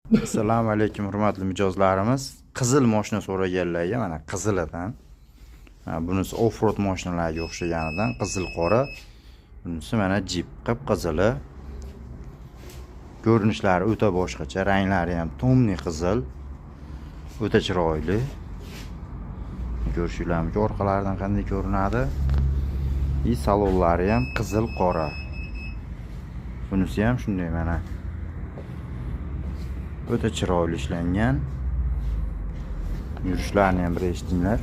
Assalomu alaykum hurmatli mijozlarimiz. Qizil mashina so'raganlarga mana qizilidan. Bunisi off-road mashinalarga o'xshaganidan qizil qora. Bunisi mana Jeep qip-qizili. Ko'rinishlari o'ta boshqacha, ranglari ham tomni qizil. O'ta chiroyli. Ko'rishinglar mumkin orqalaridan qanday ko'rinadi. Salonlari ham qizil qora. Bunisi ham shunday mana. O'ta chiroyli ishlangan. Yurishlarini ham bir eshitinglar.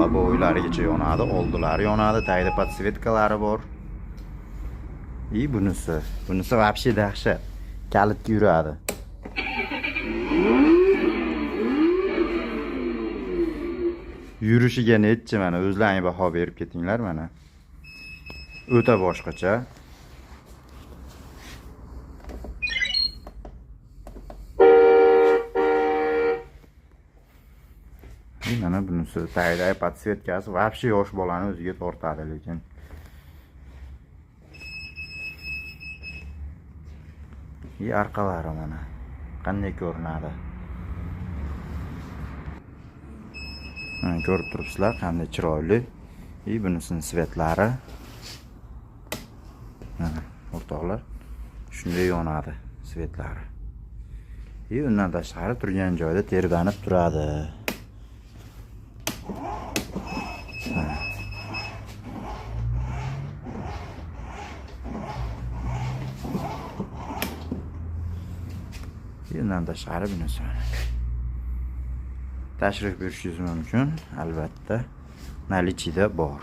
Labo'ylarigacha yonadi, oldilari yonadi, tagida podsvetkalari bor. Bunisi вообще dahshat. Kalitga yuradi. Yurishiga netchi mana o'zlaringiz baho berib ketinglar mana. O'ta boshqacha. Mana bunisi tagidagi podsvetkasi вообще yosh bolani o'ziga tortadi lekin. Arqalari mana qanday ko'rinadi. Mana ko'rib turibsizlar qanday chiroyli. Bunisining svetlari. Mana o'rtoqlar shunday yonadi svetlari. Undan tashqari turgan joyda terbanib turadi. Bundan tashqari bunisi mana. Tashrif buyurishingiz mumkin, albatta. Nalichida bor.